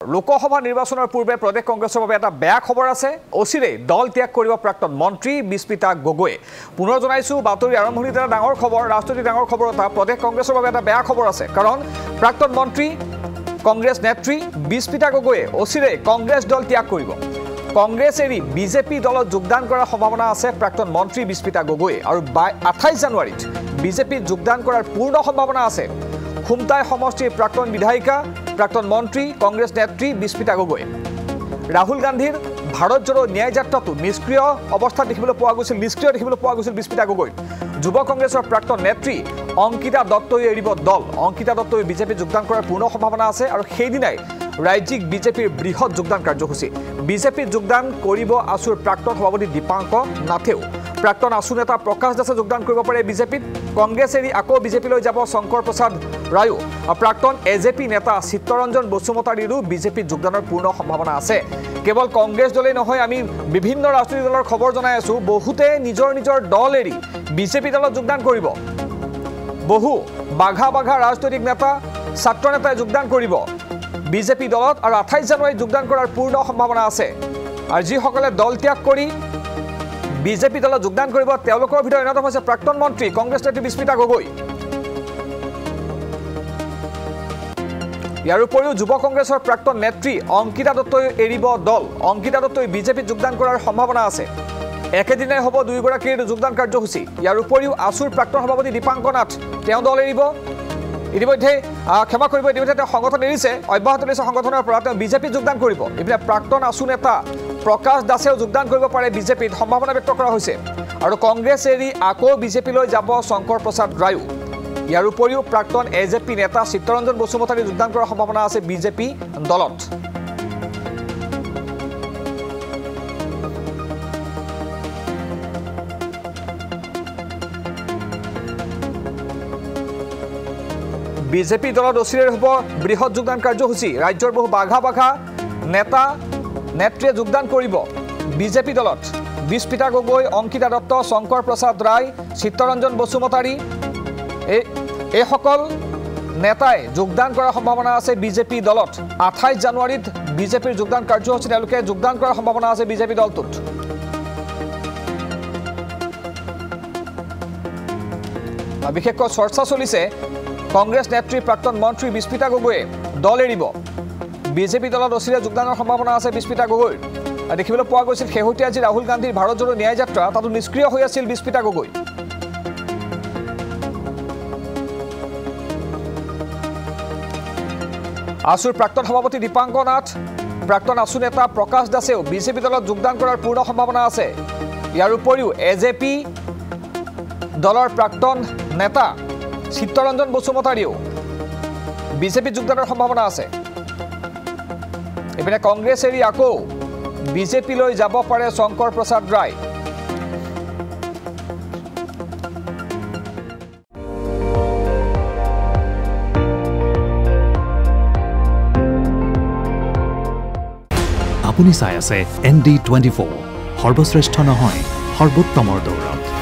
লোকসভা নিৰ্বাচনৰ পূৰ্বে প্ৰদেশ কংগ্ৰেছৰ বাবে এটা বেয়া খবৰ আছে। অচিৰে দল ত্যাগ কৰিব প্ৰাক্তন মন্ত্ৰী বিস্মিতা গগৈ। পুনৰ জনাইছো বাতৰি আৰম্ভণিতে এটা ডাঙৰ খবৰ, ৰাষ্ট্ৰীয় ডাঙৰ খবৰ এটা প্ৰদেশ কংগ্ৰেছৰ বাবে এটা বেয়া খবৰ আছে। কাৰণ প্ৰাক্তন মন্ত্ৰী কংগ্ৰেছ নেত্ৰী বিস্মিতা গগৈয়ে অচিৰে কংগ্ৰেছ দল ত্যাগ কৰিব। কংগ্ৰেছ এৰি বিজেপি দলত যোগদান কৰাৰ সম্ভাৱনা আছে প্ৰাক্তন মন্ত্ৰী বিস্মিতা গগৈ। আৰু 28 জানুৱাৰীত বিজেপিত যোগদান কৰাৰ পূৰ্ণ সম্ভাৱনা আছে খুমটাই সমষ্টিৰ প্ৰাক্তন বিধায়িকা প্ৰাক্তন মন্ত্ৰী কংগ্ৰেছ নেত্ৰী বিস্মিতা গগৈ। ৰাহুল গান্ধীৰ ভাৰত জোড়ো ন্যায় যাত্ৰাটো নিষ্ক্ৰিয় অৱস্থাত দেখিবলৈ পোৱা গৈছিল বিস্মিতা গগৈ। যুৱ কংগ্ৰেছৰ প্ৰাক্তন নেত্ৰী অংকিতা দত্তই এৰিব দল। অংকিতা দত্তই বিজেপিত যোগদান কৰাৰ পূৰ্ণ সম্ভাৱনা আছে আৰু সেইদিনাই ৰাজ্যিক বিজেপিৰ বৃহৎ যোগদান কাৰ্যসূচী। বিজেপিত যোগদান কৰিব আছুৰ প্ৰাক্তন সভাপতি দীপাংক নাথেও। প্ৰাক্তন আছু নেতা প্ৰকাশ দাসে যোগদান কৰিব পাৰে বিজেপিত। কংগ্ৰেছ এৰি আকৌ বিজেপিলৈ যাব শংকৰ প্ৰসাদ ৰায়ো। প্ৰাক্তন এজেপি নেতা চিত্তৰঞ্জন বসুমতাৰীৰো বিজেপিত যোগদানৰ পূৰ্ণ সম্ভাৱনা আছে। কেৱল কংগ্ৰেছ দলেই নহয়, আমি বিভিন্ন ৰাজনৈতিক দলৰ খবৰ জনাই আছো, বহুতে নিজৰ নিজৰ দল এৰি বিজেপি দলত যোগদান কৰিব। বহু বাঘা ৰাজনৈতিক নেতা ছাত্ৰ নেতাই যোগদান কৰিব বিজেপি দলত আৰু 28 জানুৱাৰীত যোগদান কৰাৰ পূৰ্ণ সম্ভাৱনা আছে। আৰু যিসকলে দল ত্যাগ কৰি বিজেপি দলত যোগদান কৰিব তেওঁলোকৰ ভিতৰত অন্যতম হৈছে প্ৰাক্তন মন্ত্ৰী কংগ্ৰেছ নেত্ৰী বিস্মিতা গগৈ। ইয়াৰ উপৰিও যুৱ কংগ্ৰেছৰ প্ৰাক্তন নেত্ৰী অংকিতা দত্তই এৰিব দল। অংকিতা দত্তই বিজেপিত যোগদান কৰাৰ সম্ভাৱনা আছে। একেদিনাই হ'ব দুয়োগৰাকীৰ যোগদান কাৰ্যসূচী। ইয়াৰ উপৰিও আছুৰ প্ৰাক্তন সভাপতি দীপাংক নাথ তেওঁ দল এৰিব। ইতিমধ্যে তেওঁ সংগঠন এৰিছে, অব্যাহত লৈছে সংগঠনৰ পৰা। তেওঁ বিজেপিত যোগদান কৰিব। ইপিনে প্ৰাক্তন আছু নেতা প্ৰকাশ দাসেও যোগদান কৰিব পাৰে বিজেপিত, সম্ভাৱনা ব্যক্ত কৰা হৈছে। আৰু কংগ্ৰেছ এৰি আকৌ বিজেপিলৈ যাব শংকৰ প্ৰসাদ ৰায়ো। ইয়াৰ উপৰিও প্ৰাক্তন এজেপি নেতা চিত্তৰঞ্জন বসুমতাৰী যোগদান কৰাৰ সম্ভাৱনা আছে বিজেপি দলত। বিজেপি দলত অচিৰে হ'ব বৃহৎ যোগদান কাৰ্যসূচী। ৰাজ্যৰ বহু বাঘা নেতা নেত্ৰীয়ে যোগদান কৰিব বিজেপি দলত। বিস্মিতা গগৈ, অংকিতা দত্ত, শংকৰ প্ৰসাদ ৰায়, চিত্তৰঞ্জন বসুমতাৰী এইসকল নেতাই যোগদান কৰাৰ সম্ভাৱনা আছে বিজেপি দলত। 28 জানুৱাৰীত বিজেপিৰ যোগদান কাৰ্যসূচী তেওঁলোকে যোগদান কৰাৰ সম্ভাৱনা আছে বিজেপি দলটোত। বিশেষকৈ চৰ্চা চলিছে কংগ্ৰেছ নেত্ৰী প্ৰাক্তন মন্ত্ৰী বিস্মিতা গগৈয়ে দল এৰিব। বিজেপি দলত অচিৰে যোগদানৰ সম্ভাৱনা আছে বিস্মিতা গগৈৰ। দেখিবলৈ পোৱা গৈছিল শেহতীয়া যি ৰাহুল গান্ধীৰ ভাৰত জোড়ো ন্যায় যাত্ৰা তাতো নিষ্ক্ৰিয় হৈ আছিল বিস্মিতা গগৈ। আছুৰ প্ৰাক্তন সভাপতি দীপাংক নাথ, প্ৰাক্তন আছু নেতা প্ৰকাশ দাসেও বিজেপি দলত যোগদান কৰাৰ পূৰ্ণ সম্ভাৱনা আছে। ইয়াৰ উপৰিও এজেপি দলৰ প্ৰাক্তন নেতা চিত্তৰঞ্জন বসুমতাৰীও বিজেপিত যোগদানৰ সম্ভাৱনা আছে। ইপিনে কংগ্ৰেছ এৰি আকৌ বিজেপিলৈ যাব পাৰে শংকৰ প্ৰসাদ ৰায়। আপুনি চাই আছে ND24, সৰ্বশ্ৰেষ্ঠ নহয় সৰ্বোত্তমৰ দৌৰত।